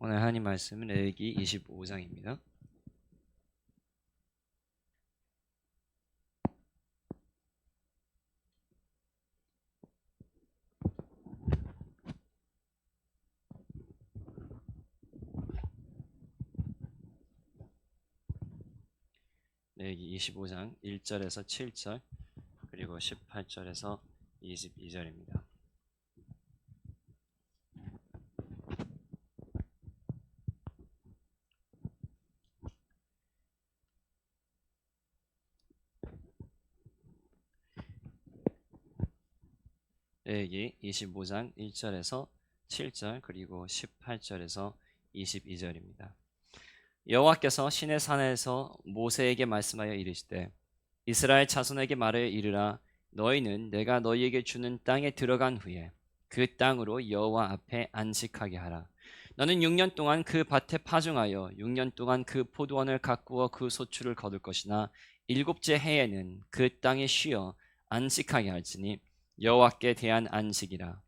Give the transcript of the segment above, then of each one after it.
오늘 하나님 말씀은 레위기 25장입니다. 레위기 25장 1절에서 7절 그리고 18절에서 22절입니다. 레위기 25장 1절에서 7절 그리고 18절에서 22절입니다. 여호와께서 시내 산에서 모세에게 말씀하여 이르시되 이스라엘 자손에게 말하여 이르라. 너희는 내가 너희에게 주는 땅에 들어간 후에 그 땅으로 여호와 앞에 안식하게 하라. 너는 6년 동안 그 밭에 파종하여 6년 동안 그 포도원을 가꾸어 그 소출을 거둘 것이나 일곱째 해에는 그 땅에 쉬어 안식하게 할지니 여호와께 대한 안식이라.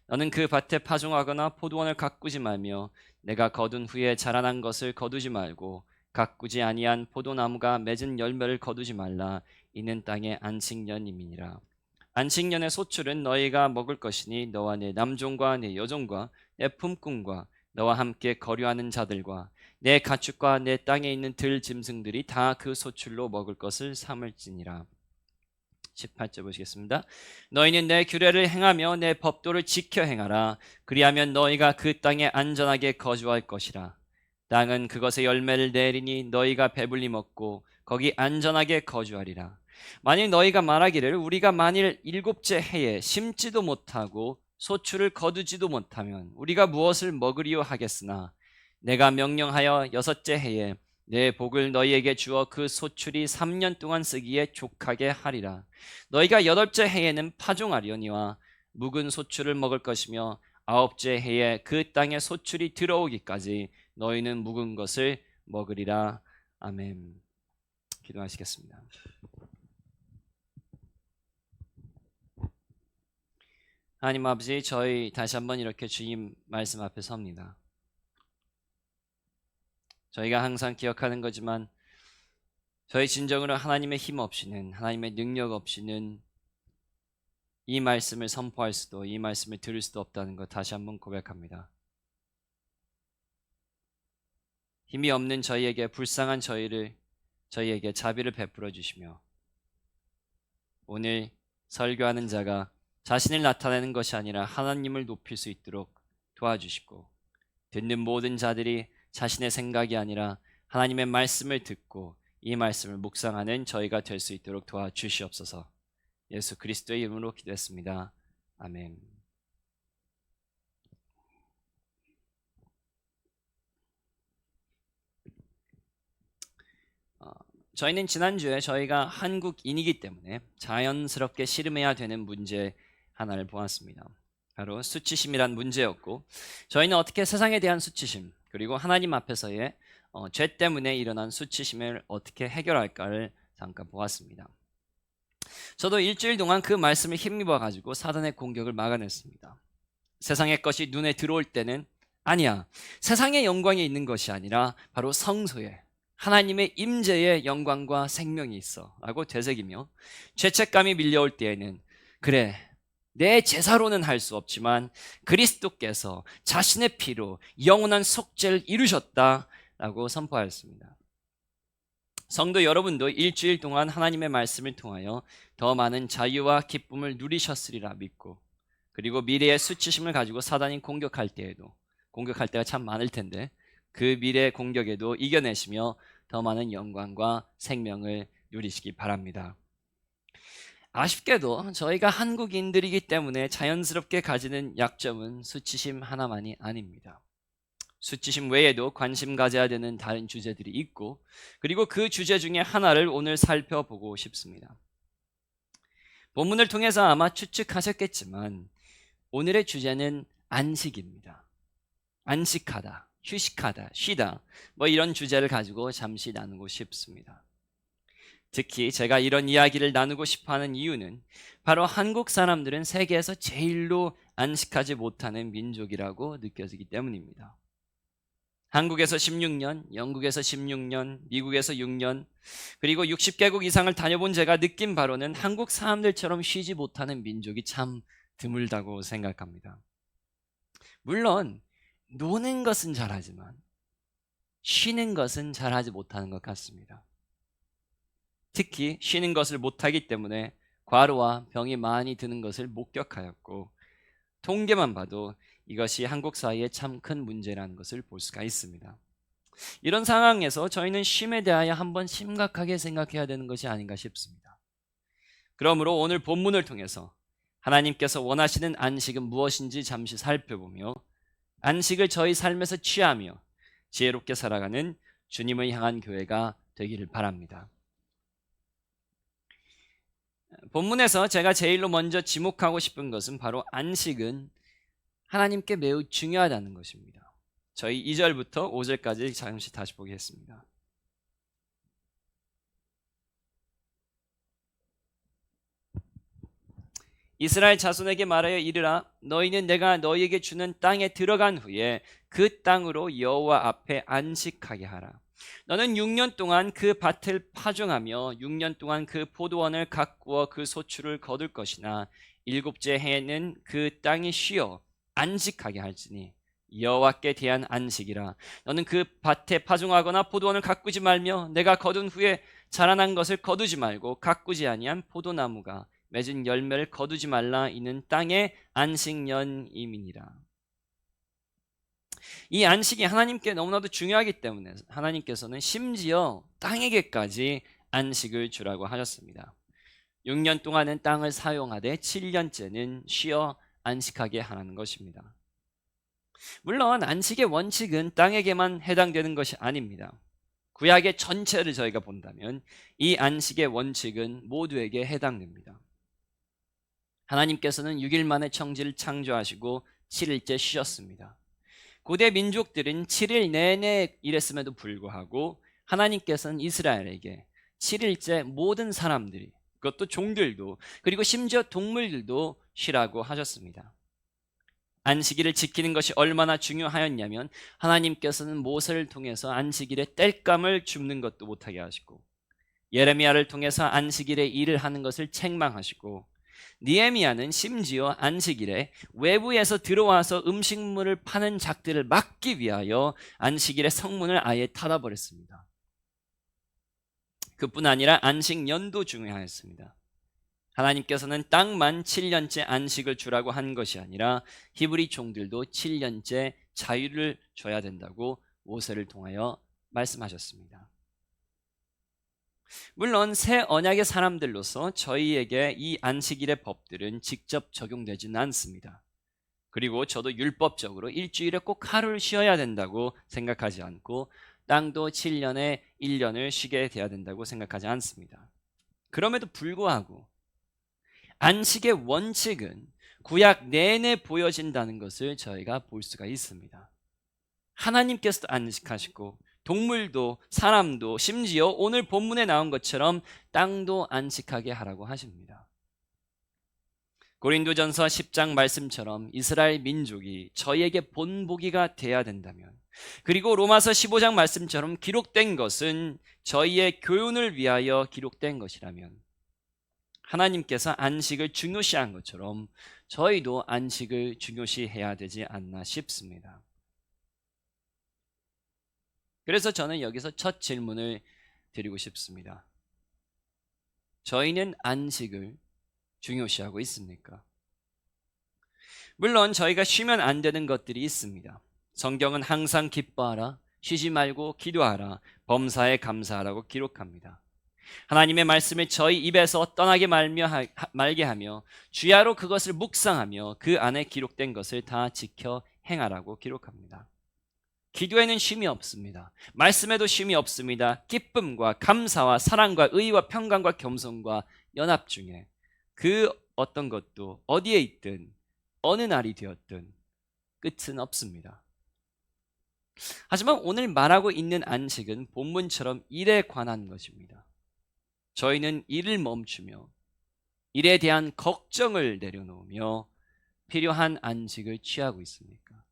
너는 그 밭에 파종하거나 포도원을 가꾸지 말며 내가 거둔 후에 자라난 것을 거두지 말고 가꾸지 아니한 포도나무가 맺은 열매를 거두지 말라. 이는 땅의 안식년임이니라. 안식년의 소출은 너희가 먹을 것이니 너와 내 남종과 내 여종과 내 품꾼과 너와 함께 거류하는 자들과 내 가축과 내 땅에 있는 들 짐승들이 다 그 소출로 먹을 것을 삼을지니라. 18절 보시겠습니다. 너희는 내 규례를 행하며 내 법도를 지켜 행하라. 그리하면 너희가 그 땅에 안전하게 거주할 것이라. 땅은 그것의 열매를 내리니 너희가 배불리 먹고 거기 안전하게 거주하리라. 만일 너희가 말하기를 우리가 만일 일곱째 해에 심지도 못하고 소출을 거두지도 못하면 우리가 무엇을 먹으리요 하겠으나 내가 명령하여 여섯째 해에 내 복을 너희에게 주어 그 소출이 3년 동안 쓰기에 족하게 하리라. 너희가 여덟째 해에는 파종하려니와 묵은 소출을 먹을 것이며 아홉째 해에 그 땅에 소출이 들어오기까지 너희는 묵은 것을 먹으리라. 아멘. 기도하시겠습니다. 하나님 아버지, 저희 다시 한번 이렇게 주님 말씀 앞에 섭니다. 저희가 항상 기억하는 거지만 저희 진정으로 하나님의 힘 없이는, 하나님의 능력 없이는 이 말씀을 선포할 수도, 이 말씀을 들을 수도 없다는 것 다시 한번 고백합니다. 힘이 없는 저희에게, 불쌍한 저희에게 자비를 베풀어 주시며 오늘 설교하는 자가 자신을 나타내는 것이 아니라 하나님을 높일 수 있도록 도와주시고, 듣는 모든 자들이 자신의 생각이 아니라 하나님의 말씀을 듣고 이 말씀을 묵상하는 저희가 될 수 있도록 도와주시옵소서. 예수 그리스도의 이름으로 기도했습니다. 아멘. 저희는 지난주에 저희가 한국인이기 때문에 자연스럽게 씨름해야 되는 문제 하나를 보았습니다. 바로 수치심이란 문제였고, 저희는 어떻게 세상에 대한 수치심 그리고 하나님 앞에서의 죄 때문에 일어난 수치심을 어떻게 해결할까를 잠깐 보았습니다. 저도 일주일 동안 그 말씀을 힘입어 가지고 사단의 공격을 막아냈습니다. 세상의 것이 눈에 들어올 때는 아니야, 세상의 영광이 있는 것이 아니라 바로 성소에 하나님의 임재의 영광과 생명이 있어 라고 되새기며, 죄책감이 밀려올 때에는 그래, 내 제사로는 할 수 없지만 그리스도께서 자신의 피로 영원한 속죄를 이루셨다라고 선포하였습니다. 성도 여러분도 일주일 동안 하나님의 말씀을 통하여 더 많은 자유와 기쁨을 누리셨으리라 믿고, 그리고 미래의 수치심을 가지고 사단이 공격할 때가 참 많을 텐데 그 미래의 공격에도 이겨내시며 더 많은 영광과 생명을 누리시기 바랍니다. 아쉽게도 저희가 한국인들이기 때문에 자연스럽게 가지는 약점은 수치심 하나만이 아닙니다. 수치심 외에도 관심 가져야 되는 다른 주제들이 있고, 그리고 그 주제 중에 하나를 오늘 살펴보고 싶습니다. 본문을 통해서 아마 추측하셨겠지만 오늘의 주제는 안식입니다. 안식하다, 휴식하다, 쉬다, 이런 주제를 가지고 잠시 나누고 싶습니다. 특히 제가 이런 이야기를 나누고 싶어하는 이유는 바로 한국 사람들은 세계에서 제일로 안식하지 못하는 민족이라고 느껴지기 때문입니다. 한국에서 16년, 영국에서 16년, 미국에서 6년, 그리고 60개국 이상을 다녀본 제가 느낀 바로는 한국 사람들처럼 쉬지 못하는 민족이 참 드물다고 생각합니다. 물론 노는 것은 잘하지만 쉬는 것은 잘하지 못하는 것 같습니다. 특히 쉬는 것을 못하기 때문에 과로와 병이 많이 드는 것을 목격하였고, 통계만 봐도 이것이 한국 사회에 참 큰 문제라는 것을 볼 수가 있습니다. 이런 상황에서 저희는 쉼에 대하여 한번 심각하게 생각해야 되는 것이 아닌가 싶습니다. 그러므로 오늘 본문을 통해서 하나님께서 원하시는 안식은 무엇인지 잠시 살펴보며 안식을 저희 삶에서 취하며 지혜롭게 살아가는 주님을 향한 교회가 되기를 바랍니다. 본문에서 제가 제일로 먼저 지목하고 싶은 것은 바로 안식은 하나님께 매우 중요하다는 것입니다. 저희 2절부터 5절까지 잠시 다시 보겠습니다. 이스라엘 자손에게 말하여 이르라. 너희는 내가 너희에게 주는 땅에 들어간 후에 그 땅으로 여호와 앞에 안식하게 하라. 너는 6년 동안 그 밭을 파종하며 6년 동안 그 포도원을 가꾸어 그 소출을 거둘 것이나 일곱째 해에는 그 땅이 쉬어 안식하게 할지니 여호와께 대한 안식이라. 너는 그 밭에 파종하거나 포도원을 가꾸지 말며 내가 거둔 후에 자라난 것을 거두지 말고 가꾸지 아니한 포도나무가 맺은 열매를 거두지 말라. 이는 땅의 안식년임이니라. 이 안식이 하나님께 너무나도 중요하기 때문에 하나님께서는 심지어 땅에게까지 안식을 주라고 하셨습니다. 6년 동안은 땅을 사용하되 7년째는 쉬어 안식하게 하라는 것입니다. 물론 안식의 원칙은 땅에게만 해당되는 것이 아닙니다. 구약의 전체를 저희가 본다면 이 안식의 원칙은 모두에게 해당됩니다. 하나님께서는 6일 만에 천지를 창조하시고 7일째 쉬셨습니다. 고대 민족들은 7일 내내 일했음에도 불구하고 하나님께서는 이스라엘에게 7일째 모든 사람들이, 그것도 종들도 그리고 심지어 동물들도 쉬라고 하셨습니다. 안식일을 지키는 것이 얼마나 중요하였냐면 하나님께서는 모세를 통해서 안식일에 땔감을 줍는 것도 못하게 하시고, 예레미야를 통해서 안식일에 일을 하는 것을 책망하시고, 느헤미야는 심지어 안식일에 외부에서 들어와서 음식물을 파는 작들을 막기 위하여 안식일의 성문을 아예 닫아버렸습니다. 그뿐 아니라 안식년도 중요하였습니다. 하나님께서는 땅만 7년째 안식을 주라고 한 것이 아니라 히브리 종들도 7년째 자유를 줘야 된다고 모세를 통하여 말씀하셨습니다. 물론 새 언약의 사람들로서 저희에게 이 안식일의 법들은 직접 적용되지는 않습니다. 그리고 저도 율법적으로 일주일에 꼭 하루를 쉬어야 된다고 생각하지 않고 땅도 7년에 1년을 쉬게 돼야 된다고 생각하지 않습니다. 그럼에도 불구하고 안식의 원칙은 구약 내내 보여진다는 것을 저희가 볼 수가 있습니다. 하나님께서도 안식하시고 동물도 사람도 심지어 오늘 본문에 나온 것처럼 땅도 안식하게 하라고 하십니다. 고린도전서 10장 말씀처럼 이스라엘 민족이 저희에게 본보기가 돼야 된다면, 그리고 로마서 15장 말씀처럼 기록된 것은 저희의 교훈을 위하여 기록된 것이라면 하나님께서 안식을 중요시한 것처럼 저희도 안식을 중요시해야 되지 않나 싶습니다. 그래서 저는 여기서 첫 질문을 드리고 싶습니다. 저희는 안식을 중요시하고 있습니까? 물론 저희가 쉬면 안 되는 것들이 있습니다. 성경은 항상 기뻐하라, 쉬지 말고 기도하라, 범사에 감사하라고 기록합니다. 하나님의 말씀을 저희 입에서 떠나게 말게 하며 주야로 그것을 묵상하며 그 안에 기록된 것을 다 지켜 행하라고 기록합니다. 기도에는 쉼이 없습니다. 말씀에도 쉼이 없습니다. 기쁨과 감사와 사랑과 의와 평강과 겸손과 연합 중에 그 어떤 것도 어디에 있든 어느 날이 되었든 끝은 없습니다. 하지만 오늘 말하고 있는 안식은 본문처럼 일에 관한 것입니다. 저희는 일을 멈추며 일에 대한 걱정을 내려놓으며 필요한 안식을 취하고 있습니까?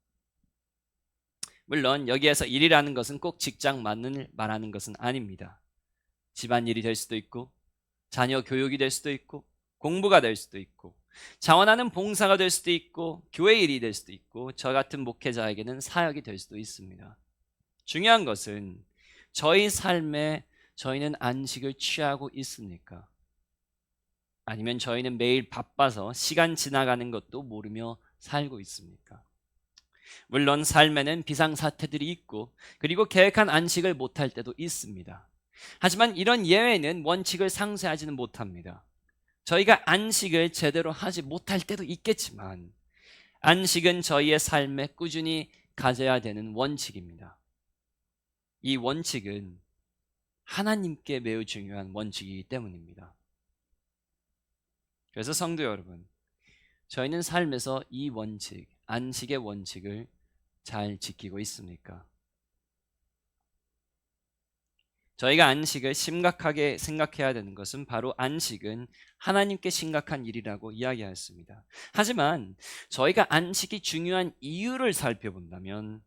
물론 여기에서 일이라는 것은 꼭 직장만을 말하는 것은 아닙니다. 집안일이 될 수도 있고, 자녀 교육이 될 수도 있고, 공부가 될 수도 있고, 자원하는 봉사가 될 수도 있고, 교회 일이 될 수도 있고, 저 같은 목회자에게는 사역이 될 수도 있습니다. 중요한 것은 저희 삶에 저희는 안식을 취하고 있습니까? 아니면 저희는 매일 바빠서 시간 지나가는 것도 모르며 살고 있습니까? 물론 삶에는 비상사태들이 있고, 그리고 계획한 안식을 못할 때도 있습니다. 하지만 이런 예외는 원칙을 상쇄하지는 못합니다. 저희가 안식을 제대로 하지 못할 때도 있겠지만, 안식은 저희의 삶에 꾸준히 가져야 되는 원칙입니다. 이 원칙은 하나님께 매우 중요한 원칙이기 때문입니다. 그래서 성도 여러분, 저희는 삶에서 이 원칙, 안식의 원칙을 잘 지키고 있습니까? 저희가 안식을 심각하게 생각해야 되는 것은 바로 안식은 하나님께 심각한 일이라고 이야기하였습니다. 하지만 저희가 안식이 중요한 이유를 살펴본다면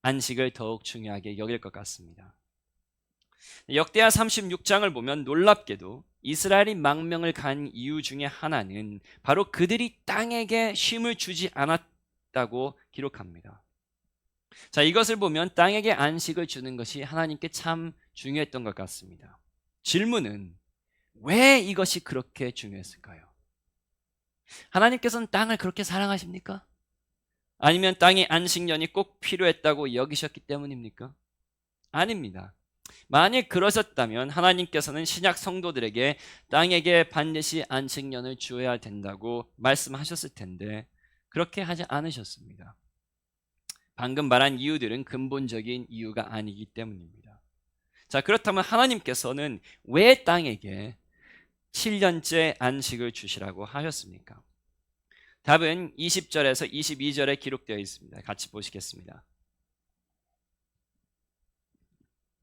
안식을 더욱 중요하게 여길 것 같습니다. 역대하 36장을 보면 놀랍게도 이스라엘이 망명을 간 이유 중에 하나는 바로 그들이 땅에게 쉼을 주지 않았다고 기록합니다. 자, 이것을 보면 땅에게 안식을 주는 것이 하나님께 참 중요했던 것 같습니다. 질문은 왜 이것이 그렇게 중요했을까요? 하나님께서는 땅을 그렇게 사랑하십니까? 아니면 땅의 안식년이 꼭 필요했다고 여기셨기 때문입니까? 아닙니다. 만약 그러셨다면 하나님께서는 신약 성도들에게 땅에게 반드시 안식년을 주어야 된다고 말씀하셨을 텐데 그렇게 하지 않으셨습니다. 방금 말한 이유들은 근본적인 이유가 아니기 때문입니다. 자, 그렇다면 하나님께서는 왜 땅에게 7년째 안식을 주시라고 하셨습니까? 답은 20절에서 22절에 기록되어 있습니다. 같이 보시겠습니다.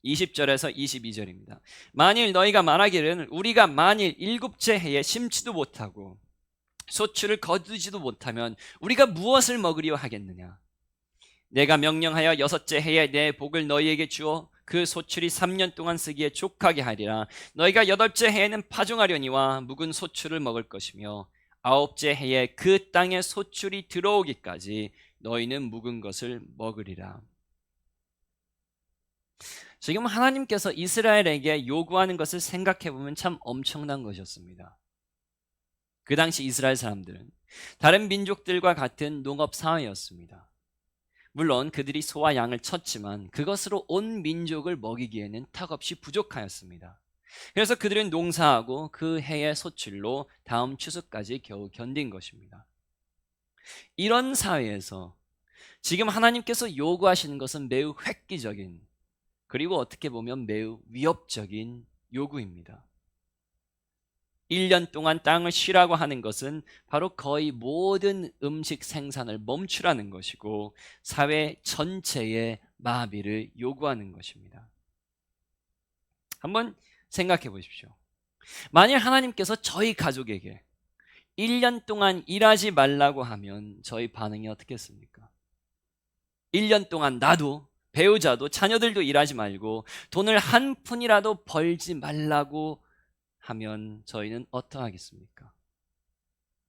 20절에서 22절입니다. 만일 너희가 말하기를 우리가 만일 일곱째 해에 심지도 못하고 소출을 거두지도 못하면 우리가 무엇을 먹으리요 하겠느냐? 내가 명령하여 여섯째 해에 내 복을 너희에게 주어 그 소출이 3년 동안 쓰기에 족하게 하리라. 너희가 여덟째 해에는 파종하려니와 묵은 소출을 먹을 것이며 아홉째 해에 그 땅에 소출이 들어오기까지 너희는 묵은 것을 먹으리라. 지금 하나님께서 이스라엘에게 요구하는 것을 생각해 보면 참 엄청난 것이었습니다. 그 당시 이스라엘 사람들은 다른 민족들과 같은 농업 사회였습니다. 물론 그들이 소와 양을 쳤지만 그것으로 온 민족을 먹이기에는 턱없이 부족하였습니다. 그래서 그들은 농사하고 그 해의 소출로 다음 추수까지 겨우 견딘 것입니다. 이런 사회에서 지금 하나님께서 요구하시는 것은 매우 획기적인, 그리고 어떻게 보면 매우 위협적인 요구입니다. 1년 동안 땅을 쉬라고 하는 것은 바로 거의 모든 음식 생산을 멈추라는 것이고 사회 전체의 마비를 요구하는 것입니다. 한번 생각해 보십시오. 만약 하나님께서 저희 가족에게 1년 동안 일하지 말라고 하면 저희 반응이 어떻겠습니까? 1년 동안 나도, 배우자도, 자녀들도 일하지 말고 돈을 한 푼이라도 벌지 말라고 하면 저희는 어떠하겠습니까?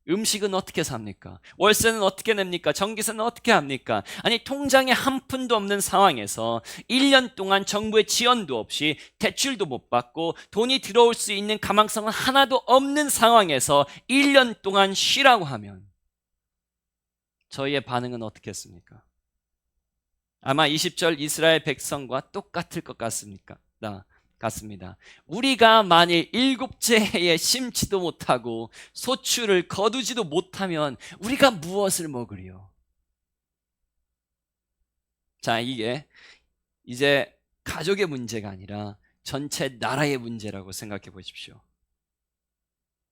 음식은 어떻게 삽니까? 월세는 어떻게 냅니까? 전기세는 어떻게 합니까? 아니, 통장에 한 푼도 없는 상황에서 1년 동안 정부의 지원도 없이 대출도 못 받고 돈이 들어올 수 있는 가망성은 하나도 없는 상황에서 1년 동안 쉬라고 하면 저희의 반응은 어떻겠습니까? 아마 20절 이스라엘 백성과 똑같을 것 같습니다. 우리가 만일 일곱째 해에 심지도 못하고 소출을 거두지도 못하면 우리가 무엇을 먹으리요? 자, 이게 이제 가족의 문제가 아니라 전체 나라의 문제라고 생각해 보십시오.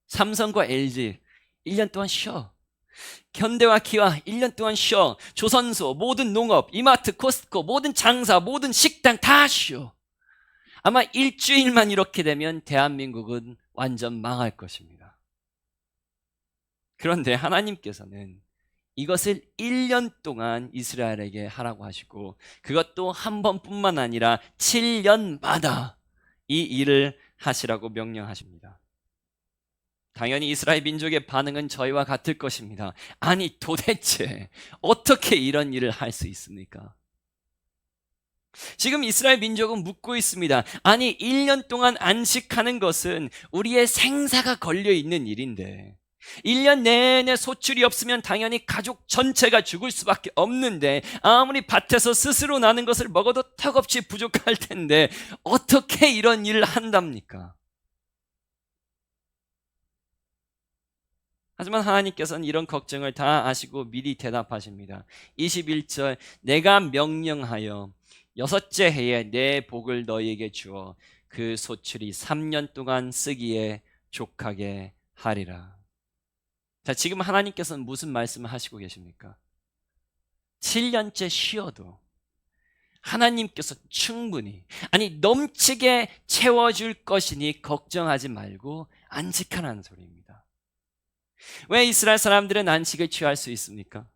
삼성과 LG 1년 동안 쉬어. 현대와 기아 1년 동안 쉬어. 조선소, 모든 농업, 이마트, 코스트코, 모든 장사, 모든 식당 다 쉬어. 아마 일주일만 이렇게 되면 대한민국은 완전 망할 것입니다. 그런데 하나님께서는 이것을 1년 동안 이스라엘에게 하라고 하시고, 그것도 한 번뿐만 아니라 7년마다 이 일을 하시라고 명령하십니다. 당연히 이스라엘 민족의 반응은 저희와 같을 것입니다. 아니, 도대체 어떻게 이런 일을 할 수 있습니까? 지금 이스라엘 민족은 묻고 있습니다. 아니, 1년 동안 안식하는 것은 우리의 생사가 걸려 있는 일인데, 1년 내내 소출이 없으면 당연히 가족 전체가 죽을 수밖에 없는데, 아무리 밭에서 스스로 나는 것을 먹어도 턱없이 부족할 텐데 어떻게 이런 일을 한답니까? 하지만 하나님께서는 이런 걱정을 다 아시고 미리 대답하십니다. 21절, 내가 명령하여 여섯째 해에 내 복을 너희에게 주어 그 소출이 3년 동안 쓰기에 족하게 하리라. 자, 지금 하나님께서는 무슨 말씀을 하시고 계십니까? 7년째 쉬어도 하나님께서 충분히, 아니 넘치게 채워줄 것이니 걱정하지 말고 안식하라는 소리입니다. 왜 이스라엘 사람들은 안식을 취할 수 있습니까?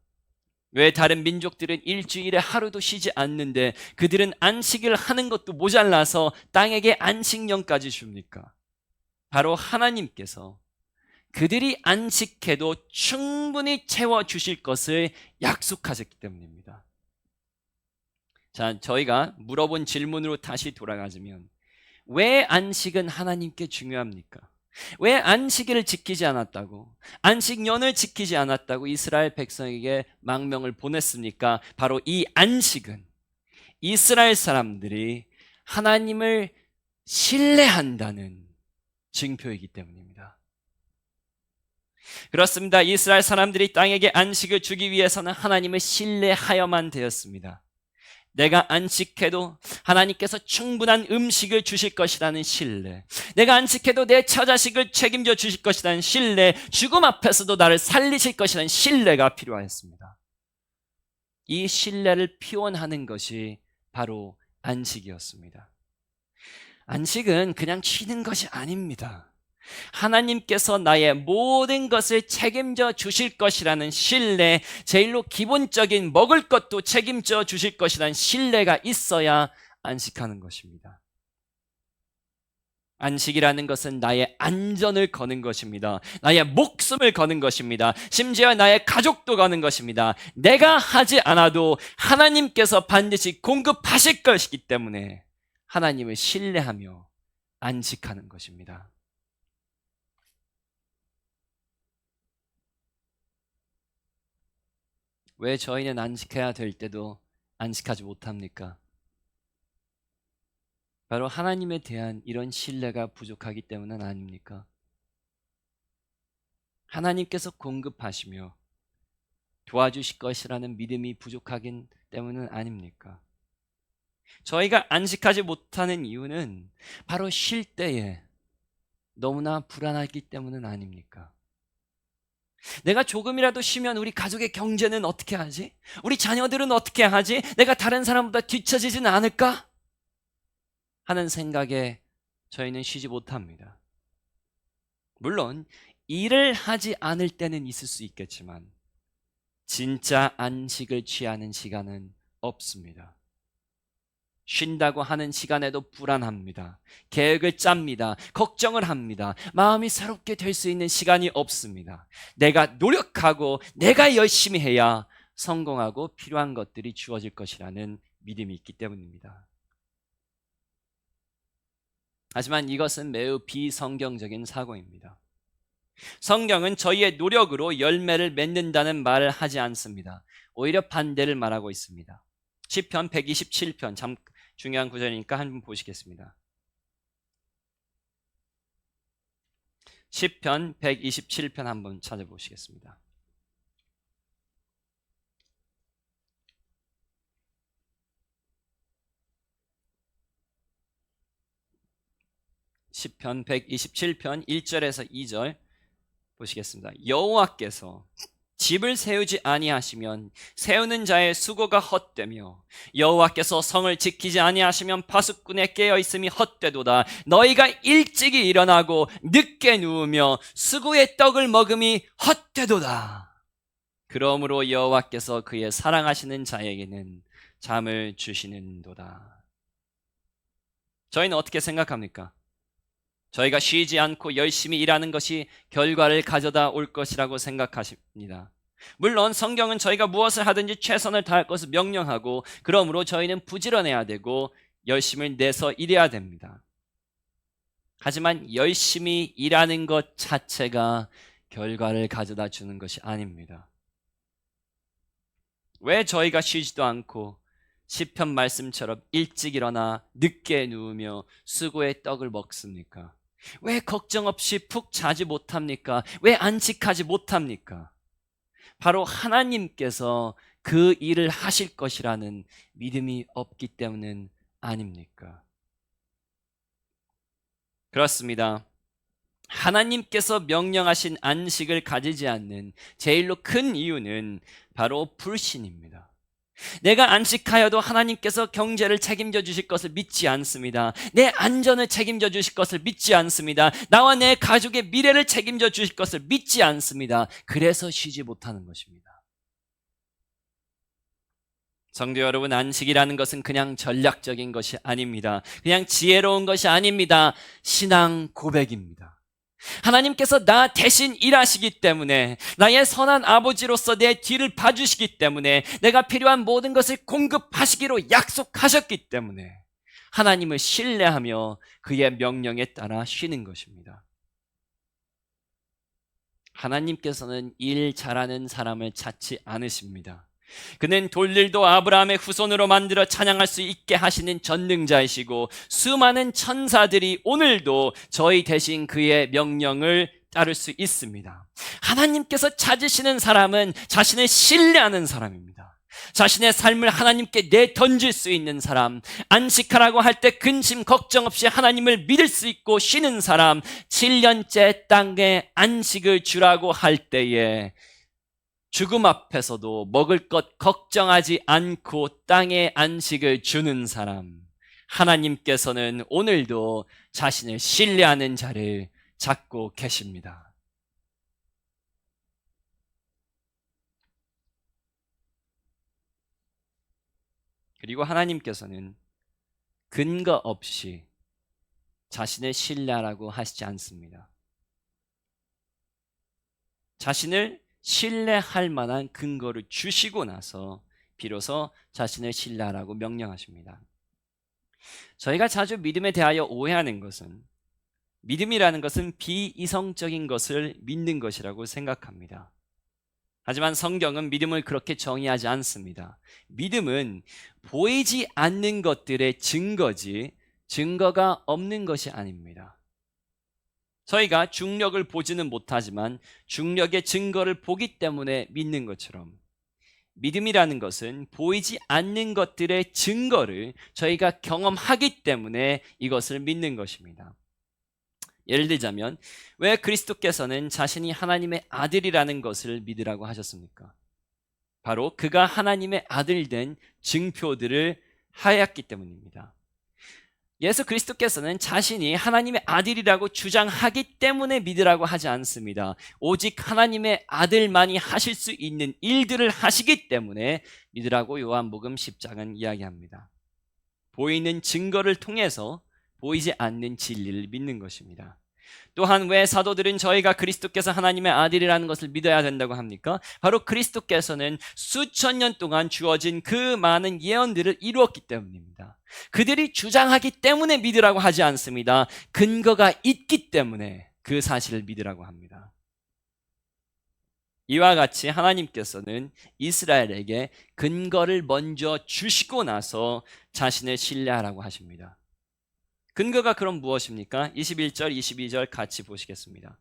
왜 다른 민족들은 일주일에 하루도 쉬지 않는데 그들은 안식을 하는 것도 모자라서 땅에게 안식년까지 줍니까? 바로 하나님께서 그들이 안식해도 충분히 채워주실 것을 약속하셨기 때문입니다. 자, 저희가 물어본 질문으로 다시 돌아가자면, 왜 안식은 하나님께 중요합니까? 왜 안식일을 지키지 않았다고, 안식년을 지키지 않았다고 이스라엘 백성에게 망명을 보냈습니까? 바로 이 안식은 이스라엘 사람들이 하나님을 신뢰한다는 증표이기 때문입니다. 그렇습니다. 이스라엘 사람들이 땅에게 안식을 주기 위해서는 하나님을 신뢰하여만 되었습니다. 내가 안식해도 하나님께서 충분한 음식을 주실 것이라는 신뢰, 내가 안식해도 내 처자식을 책임져 주실 것이라는 신뢰, 죽음 앞에서도 나를 살리실 것이라는 신뢰가 필요하였습니다. 이 신뢰를 피원하는 것이 바로 안식이었습니다. 안식은 그냥 쉬는 것이 아닙니다. 하나님께서 나의 모든 것을 책임져 주실 것이라는 신뢰, 제일로 기본적인 먹을 것도 책임져 주실 것이라는 신뢰가 있어야 안식하는 것입니다. 안식이라는 것은 나의 안전을 거는 것입니다. 나의 목숨을 거는 것입니다. 심지어 나의 가족도 거는 것입니다. 내가 하지 않아도 하나님께서 반드시 공급하실 것이기 때문에 하나님을 신뢰하며 안식하는 것입니다. 왜 저희는 안식해야 될 때도 안식하지 못합니까? 바로 하나님에 대한 이런 신뢰가 부족하기 때문은 아닙니까? 하나님께서 공급하시며 도와주실 것이라는 믿음이 부족하기 때문은 아닙니까? 저희가 안식하지 못하는 이유는 바로 쉴 때에 너무나 불안하기 때문은 아닙니까? 내가 조금이라도 쉬면 우리 가족의 경제는 어떻게 하지? 우리 자녀들은 어떻게 하지? 내가 다른 사람보다 뒤처지지는 않을까? 하는 생각에 저희는 쉬지 못합니다. 물론 일을 하지 않을 때는 있을 수 있겠지만 진짜 안식을 취하는 시간은 없습니다. 쉰다고 하는 시간에도 불안합니다. 계획을 짭니다. 걱정을 합니다. 마음이 새롭게 될 수 있는 시간이 없습니다. 내가 노력하고 내가 열심히 해야 성공하고 필요한 것들이 주어질 것이라는 믿음이 있기 때문입니다. 하지만 이것은 매우 비성경적인 사고입니다. 성경은 저희의 노력으로 열매를 맺는다는 말을 하지 않습니다. 오히려 반대를 말하고 있습니다. 시편 127편, 참 중요한 구절이니까 한번 보시겠습니다. 시편 127편 한번 찾아보시겠습니다. 시편 127편 1절에서 2절 보시겠습니다. 여호와께서 집을 세우지 아니하시면 세우는 자의 수고가 헛되며 여호와께서 성을 지키지 아니하시면 파수꾼의 깨어있음이 헛되도다. 너희가 일찍이 일어나고 늦게 누우며 수고의 떡을 먹음이 헛되도다. 그러므로 여호와께서 그의 사랑하시는 자에게는 잠을 주시는도다. 저희는 어떻게 생각합니까? 저희가 쉬지 않고 열심히 일하는 것이 결과를 가져다 올 것이라고 생각하십니다. 물론 성경은 저희가 무엇을 하든지 최선을 다할 것을 명령하고, 그러므로 저희는 부지런해야 되고 열심을 내서 일해야 됩니다. 하지만 열심히 일하는 것 자체가 결과를 가져다 주는 것이 아닙니다. 왜 저희가 쉬지도 않고 시편 말씀처럼 일찍 일어나 늦게 누우며 수고의 떡을 먹습니까? 왜 걱정 없이 푹 자지 못합니까? 왜 안식하지 못합니까? 바로 하나님께서 그 일을 하실 것이라는 믿음이 없기 때문은 아닙니까? 그렇습니다. 하나님께서 명령하신 안식을 가지지 않는 제일로 큰 이유는 바로 불신입니다. 내가 안식하여도 하나님께서 경제를 책임져 주실 것을 믿지 않습니다. 내 안전을 책임져 주실 것을 믿지 않습니다. 나와 내 가족의 미래를 책임져 주실 것을 믿지 않습니다. 그래서 쉬지 못하는 것입니다. 성도 여러분, 안식이라는 것은 그냥 전략적인 것이 아닙니다. 그냥 지혜로운 것이 아닙니다. 신앙 고백입니다. 하나님께서 나 대신 일하시기 때문에, 나의 선한 아버지로서 내 뒤를 봐주시기 때문에, 내가 필요한 모든 것을 공급하시기로 약속하셨기 때문에 하나님을 신뢰하며 그의 명령에 따라 쉬는 것입니다. 하나님께서는 일 잘하는 사람을 찾지 않으십니다. 그는 돌일도 아브라함의 후손으로 만들어 찬양할 수 있게 하시는 전능자이시고, 수많은 천사들이 오늘도 저희 대신 그의 명령을 따를 수 있습니다. 하나님께서 찾으시는 사람은 자신을 신뢰하는 사람입니다. 자신의 삶을 하나님께 내던질 수 있는 사람, 안식하라고 할 때 근심 걱정 없이 하나님을 믿을 수 있고 쉬는 사람, 7년째 땅에 안식을 주라고 할 때에 죽음 앞에서도 먹을 것 걱정하지 않고 땅에 안식을 주는 사람, 하나님께서는 오늘도 자신을 신뢰하는 자를 찾고 계십니다. 그리고 하나님께서는 근거 없이 자신을 신뢰하라고 하시지 않습니다. 자신을 신뢰할 만한 근거를 주시고 나서 비로소 자신을 신뢰하라고 명령하십니다. 저희가 자주 믿음에 대하여 오해하는 것은, 믿음이라는 것은 비이성적인 것을 믿는 것이라고 생각합니다. 하지만 성경은 믿음을 그렇게 정의하지 않습니다. 믿음은 보이지 않는 것들의 증거지 증거가 없는 것이 아닙니다. 저희가 중력을 보지는 못하지만 중력의 증거를 보기 때문에 믿는 것처럼, 믿음이라는 것은 보이지 않는 것들의 증거를 저희가 경험하기 때문에 이것을 믿는 것입니다. 예를 들자면, 왜 그리스도께서는 자신이 하나님의 아들이라는 것을 믿으라고 하셨습니까? 바로 그가 하나님의 아들 된 증표들을 하였기 때문입니다. 예수 그리스도께서는 자신이 하나님의 아들이라고 주장하기 때문에 믿으라고 하지 않습니다. 오직 하나님의 아들만이 하실 수 있는 일들을 하시기 때문에 믿으라고 요한복음 10장은 이야기합니다. 보이는 증거를 통해서 보이지 않는 진리를 믿는 것입니다. 또한 왜 사도들은 저희가 그리스도께서 하나님의 아들이라는 것을 믿어야 된다고 합니까? 바로 그리스도께서는 수천 년 동안 주어진 그 많은 예언들을 이루었기 때문입니다. 그들이 주장하기 때문에 믿으라고 하지 않습니다. 근거가 있기 때문에 그 사실을 믿으라고 합니다. 이와 같이 하나님께서는 이스라엘에게 근거를 먼저 주시고 나서 자신을 신뢰하라고 하십니다. 근거가 그럼 무엇입니까? 21절, 22절 같이 보시겠습니다.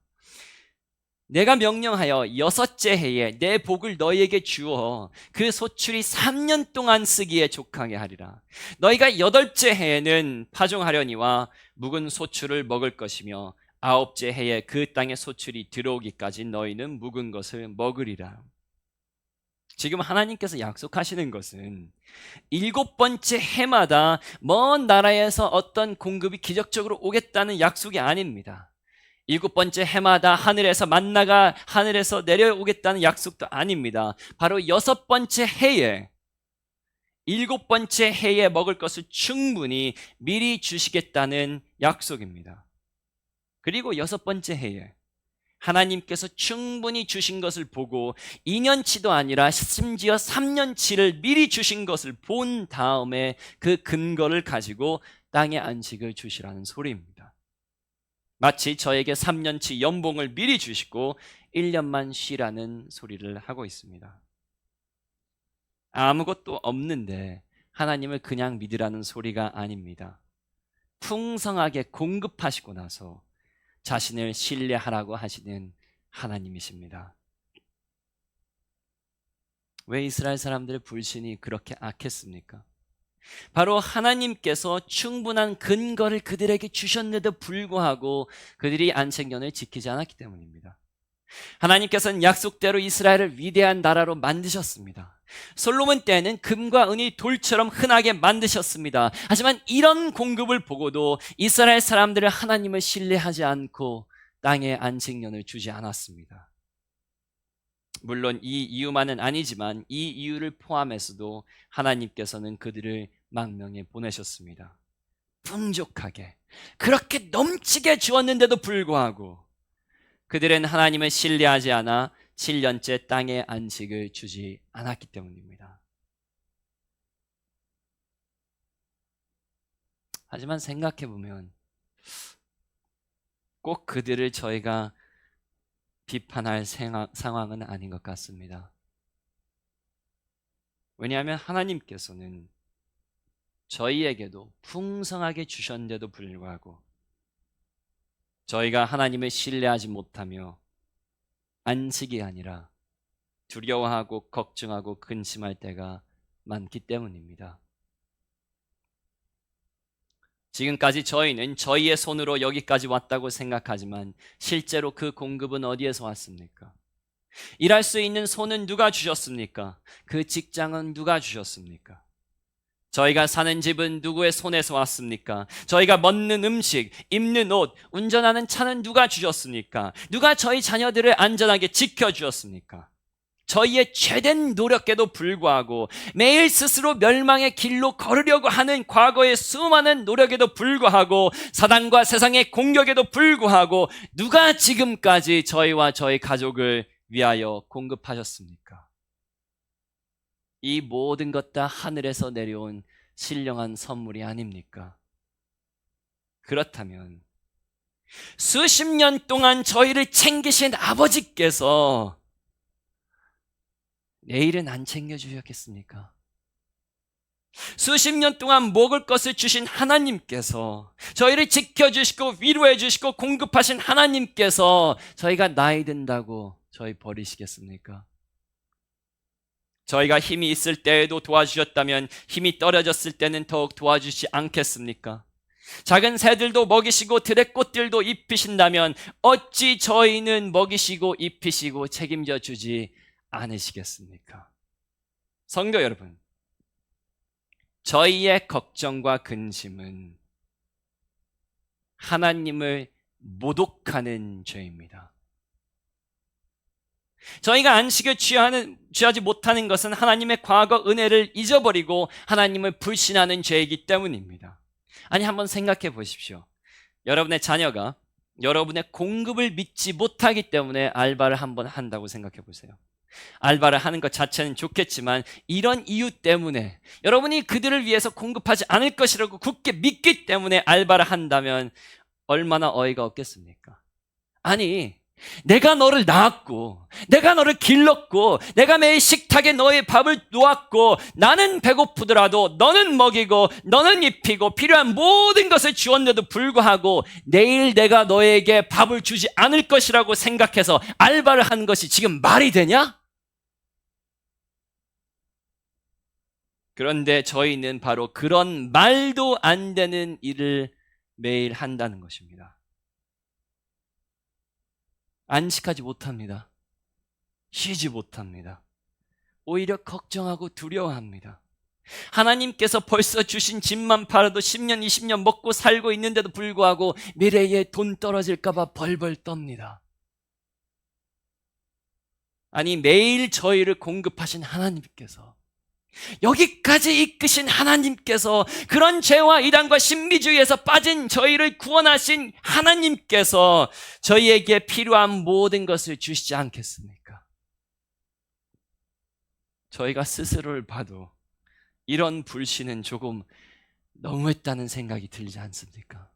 내가 명령하여 6째 해에 내 복을 너희에게 주어 그 소출이 3년 동안 쓰기에 족하게 하리라. 너희가 8째 해에는 파종하려니와 묵은 소출을 먹을 것이며 9째 해에 그 땅의 소출이 들어오기까지 너희는 묵은 것을 먹으리라. 지금 하나님께서 약속하시는 것은 7번째 해마다 먼 나라에서 어떤 공급이 기적적으로 오겠다는 약속이 아닙니다. 일곱 번째 해마다 하늘에서 만나가 하늘에서 내려오겠다는 약속도 아닙니다. 바로 여섯 번째 해에, 일곱 번째 해에 먹을 것을 충분히 미리 주시겠다는 약속입니다. 그리고 여섯 번째 해에 하나님께서 충분히 주신 것을 보고 2년치도 아니라 심지어 3년치를 미리 주신 것을 본 다음에 그 근거를 가지고 땅의 안식을 주시라는 소리입니다. 마치 저에게 3년치 연봉을 미리 주시고 1년만 쉬라는 소리를 하고 있습니다. 아무것도 없는데 하나님을 그냥 믿으라는 소리가 아닙니다. 풍성하게 공급하시고 나서 자신을 신뢰하라고 하시는 하나님이십니다. 왜 이스라엘 사람들의 불신이 그렇게 악했습니까? 바로 하나님께서 충분한 근거를 그들에게 주셨는데도 불구하고 그들이 안식년을 지키지 않았기 때문입니다. 하나님께서는 약속대로 이스라엘을 위대한 나라로 만드셨습니다. 솔로몬 때에는 금과 은이 돌처럼 흔하게 만드셨습니다. 하지만 이런 공급을 보고도 이스라엘 사람들은 하나님을 신뢰하지 않고 땅에 안식년을 주지 않았습니다. 물론 이 이유만은 아니지만 이 이유를 포함해서도 하나님께서는 그들을 망명에 보내셨습니다. 풍족하게 그렇게 넘치게 주었는데도 불구하고 그들은 하나님을 신뢰하지 않아 7년째 땅의 안식을 주지 않았기 때문입니다. 하지만 생각해보면 꼭 그들을 저희가 비판할 상황은 아닌 것 같습니다. 왜냐하면 하나님께서는 저희에게도 풍성하게 주셨는데도 불구하고 저희가 하나님을 신뢰하지 못하며 안식이 아니라 두려워하고 걱정하고 근심할 때가 많기 때문입니다. 지금까지 저희는 저희의 손으로 여기까지 왔다고 생각하지만 실제로 그 공급은 어디에서 왔습니까? 일할 수 있는 손은 누가 주셨습니까? 그 직장은 누가 주셨습니까? 저희가 사는 집은 누구의 손에서 왔습니까? 저희가 먹는 음식, 입는 옷, 운전하는 차는 누가 주셨습니까? 누가 저희 자녀들을 안전하게 지켜주었습니까? 저희의 최대한 노력에도 불구하고 매일 스스로 멸망의 길로 걸으려고 하는 과거의 수많은 노력에도 불구하고 사단과 세상의 공격에도 불구하고 누가 지금까지 저희와 저희 가족을 위하여 공급하셨습니까? 이 모든 것 다 하늘에서 내려온 신령한 선물이 아닙니까? 그렇다면 수십 년 동안 저희를 챙기신 아버지께서 내일은 안 챙겨주셨겠습니까? 수십 년 동안 먹을 것을 주신 하나님께서 저희를 지켜주시고 위로해 주시고 공급하신 하나님께서 저희가 나이 든다고 저희 버리시겠습니까? 저희가 힘이 있을 때에도 도와주셨다면 힘이 떨어졌을 때는 더욱 도와주시지 않겠습니까? 작은 새들도 먹이시고 들의 꽃들도 입히신다면 어찌 저희는 먹이시고 입히시고 책임져 주지 않으시겠습니까? 성도 여러분, 저희의 걱정과 근심은 하나님을 모독하는 죄입니다. 저희가 안식을 취하지 못하는 것은 하나님의 과거 은혜를 잊어버리고 하나님을 불신하는 죄이기 때문입니다. 아니, 한번 생각해 보십시오. 여러분의 자녀가 여러분의 공급을 믿지 못하기 때문에 알바를 한번 한다고 생각해 보세요. 알바를 하는 것 자체는 좋겠지만 이런 이유 때문에 여러분이 그들을 위해서 공급하지 않을 것이라고 굳게 믿기 때문에 알바를 한다면 얼마나 어이가 없겠습니까? 아니, 내가 너를 낳았고 내가 너를 길렀고 내가 매일 식탁에 너의 밥을 놓았고 나는 배고프더라도 너는 먹이고 너는 입히고 필요한 모든 것을 주었는데도 불구하고 내일 내가 너에게 밥을 주지 않을 것이라고 생각해서 알바를 하는 것이 지금 말이 되냐? 그런데 저희는 바로 그런 말도 안 되는 일을 매일 한다는 것입니다. 안식하지 못합니다. 쉬지 못합니다. 오히려 걱정하고 두려워합니다. 하나님께서 벌써 주신 집만 팔아도 10년, 20년 먹고 살고 있는데도 불구하고 미래에 돈 떨어질까 봐 벌벌 떱니다. 아니, 매일 저희를 공급하신 하나님께서, 여기까지 이끄신 하나님께서, 그런 죄와 이단과 신비주의에서 빠진 저희를 구원하신 하나님께서 저희에게 필요한 모든 것을 주시지 않겠습니까? 저희가 스스로를 봐도 이런 불신은 조금 너무했다는 생각이 들지 않습니까?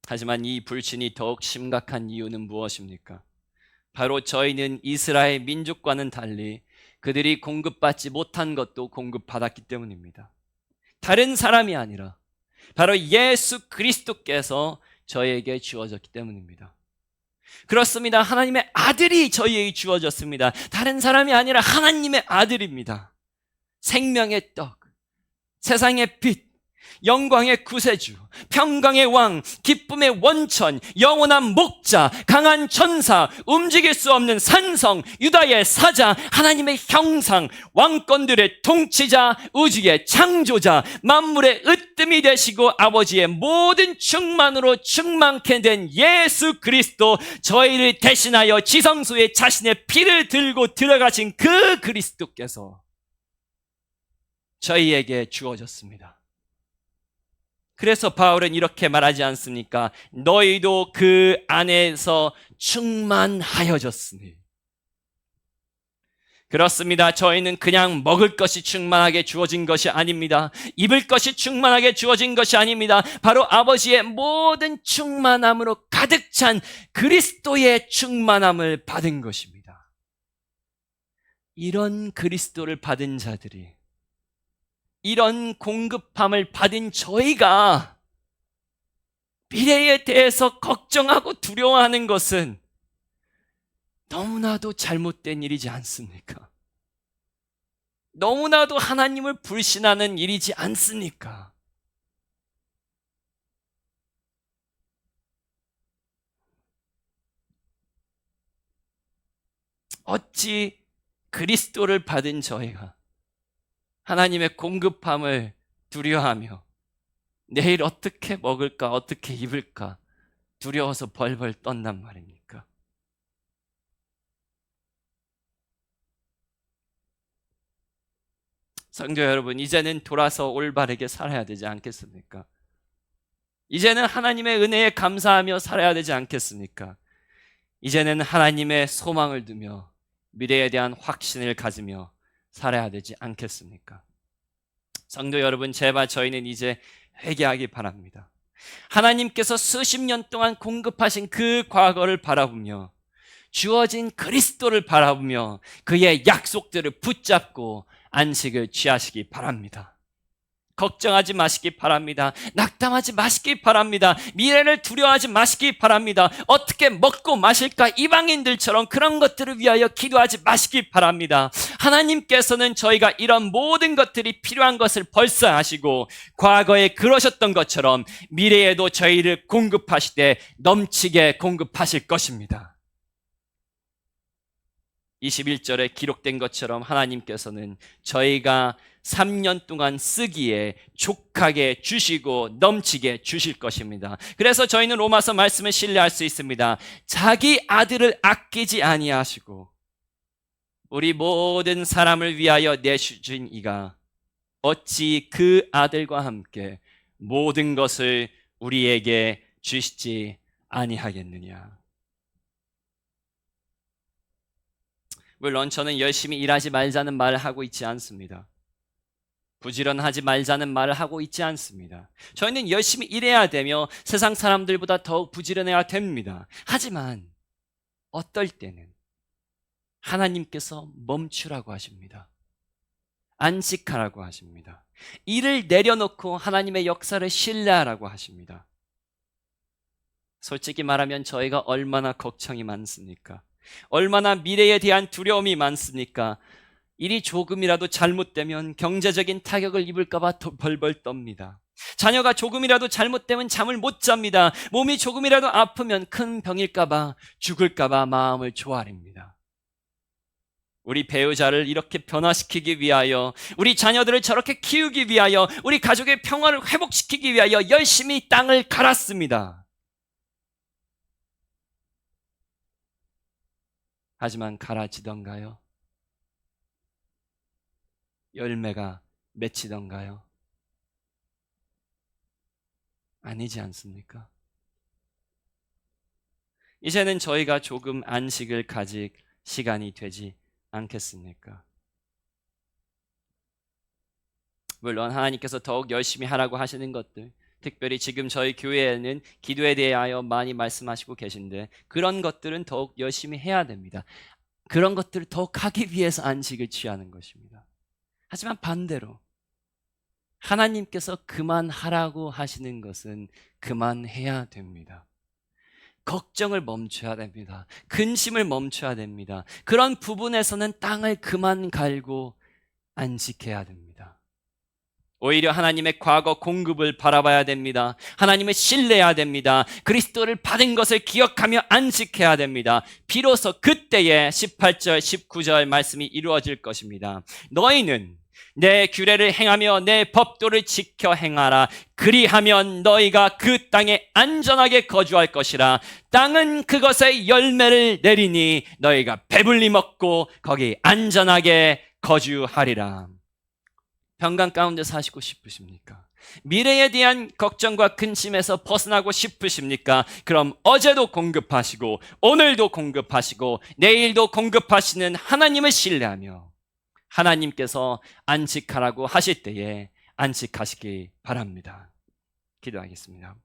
하지만 이 불신이 더욱 심각한 이유는 무엇입니까? 바로 저희는 이스라엘 민족과는 달리 그들이 공급받지 못한 것도 공급받았기 때문입니다. 다른 사람이 아니라 바로 예수 그리스도께서 저희에게 주어졌기 때문입니다. 그렇습니다. 하나님의 아들이 저희에게 주어졌습니다. 다른 사람이 아니라 하나님의 아들입니다. 생명의 떡, 세상의 빛, 영광의 구세주, 평강의 왕, 기쁨의 원천, 영원한 목자, 강한 천사, 움직일 수 없는 산성, 유다의 사자, 하나님의 형상, 왕권들의 통치자, 우주의 창조자, 만물의 으뜸이 되시고 아버지의 모든 충만으로 충만케 된 예수 그리스도, 저희를 대신하여 지성소에 자신의 피를 들고 들어가신 그 그리스도께서 저희에게 주어졌습니다. 그래서 바울은 이렇게 말하지 않습니까? 너희도 그 안에서 충만하여졌으니. 그렇습니다. 저희는 그냥 먹을 것이 충만하게 주어진 것이 아닙니다. 입을 것이 충만하게 주어진 것이 아닙니다. 바로 아버지의 모든 충만함으로 가득 찬 그리스도의 충만함을 받은 것입니다. 이런 그리스도를 받은 자들이, 이런 공급함을 받은 저희가 미래에 대해서 걱정하고 두려워하는 것은 너무나도 잘못된 일이지 않습니까? 너무나도 하나님을 불신하는 일이지 않습니까? 어찌 그리스도를 받은 저희가 하나님의 공급함을 두려워하며 내일 어떻게 먹을까, 어떻게 입을까 두려워서 벌벌 떤단 말입니까? 성도 여러분, 이제는 돌아서 올바르게 살아야 되지 않겠습니까? 이제는 하나님의 은혜에 감사하며 살아야 되지 않겠습니까? 이제는 하나님의 소망을 두며 미래에 대한 확신을 가지며 살아야 되지 않겠습니까? 성도 여러분, 제발 저희는 이제 회개하기 바랍니다. 하나님께서 수십 년 동안 공급하신 그 과거를 바라보며 주어진 그리스도를 바라보며 그의 약속들을 붙잡고 안식을 취하시기 바랍니다. 걱정하지 마시기 바랍니다. 낙담하지 마시기 바랍니다. 미래를 두려워하지 마시기 바랍니다. 어떻게 먹고 마실까, 이방인들처럼 그런 것들을 위하여 기도하지 마시기 바랍니다. 하나님께서는 저희가 이런 모든 것들이 필요한 것을 벌써 아시고 과거에 그러셨던 것처럼 미래에도 저희를 공급하시되 넘치게 공급하실 것입니다. 21절에 기록된 것처럼 하나님께서는 저희가 3년 동안 쓰기에 족하게 주시고 넘치게 주실 것입니다. 그래서 저희는 로마서 말씀을 신뢰할 수 있습니다. 자기 아들을 아끼지 아니하시고 우리 모든 사람을 위하여 내주신 이가 어찌 그 아들과 함께 모든 것을 우리에게 주시지 아니하겠느냐. 물론 저는 열심히 일하지 말자는 말을 하고 있지 않습니다. 부지런하지 말자는 말을 하고 있지 않습니다. 저희는 열심히 일해야 되며 세상 사람들보다 더욱 부지런해야 됩니다. 하지만 어떨 때는 하나님께서 멈추라고 하십니다. 안식하라고 하십니다. 일을 내려놓고 하나님의 역사를 신뢰하라고 하십니다. 솔직히 말하면 저희가 얼마나 걱정이 많습니까? 얼마나 미래에 대한 두려움이 많습니까? 일이 조금이라도 잘못되면 경제적인 타격을 입을까봐 벌벌 떱니다. 자녀가 조금이라도 잘못되면 잠을 못 잡니다. 몸이 조금이라도 아프면 큰 병일까봐, 죽을까봐 마음을 조아립니다. 우리 배우자를 이렇게 변화시키기 위하여, 우리 자녀들을 저렇게 키우기 위하여, 우리 가족의 평화를 회복시키기 위하여 열심히 땅을 갈았습니다. 하지만 갈아지던가요? 열매가 맺히던가요? 아니지 않습니까? 이제는 저희가 조금 안식을 가질 시간이 되지 않겠습니까? 물론 하나님께서 더욱 열심히 하라고 하시는 것들, 특별히 지금 저희 교회에는 기도에 대하여 많이 말씀하시고 계신데 그런 것들은 더욱 열심히 해야 됩니다. 그런 것들을 더욱 하기 위해서 안식을 취하는 것입니다. 하지만 반대로 하나님께서 그만하라고 하시는 것은 그만해야 됩니다. 걱정을 멈춰야 됩니다. 근심을 멈춰야 됩니다. 그런 부분에서는 땅을 그만 갈고 안식해야 됩니다. 오히려 하나님의 과거 공급을 바라봐야 됩니다. 하나님을 신뢰해야 됩니다. 그리스도를 받은 것을 기억하며 안식해야 됩니다. 비로소 그때에 18절, 19절 말씀이 이루어질 것입니다. 너희는 내 규례를 행하며 내 법도를 지켜 행하라. 그리하면 너희가 그 땅에 안전하게 거주할 것이라. 땅은 그것의 열매를 내리니 너희가 배불리 먹고 거기 안전하게 거주하리라. 평강 가운데 사시고 싶으십니까? 미래에 대한 걱정과 근심에서 벗어나고 싶으십니까? 그럼 어제도 공급하시고 오늘도 공급하시고 내일도 공급하시는 하나님을 신뢰하며 하나님께서 안식하라고 하실 때에 안식하시기 바랍니다. 기도하겠습니다.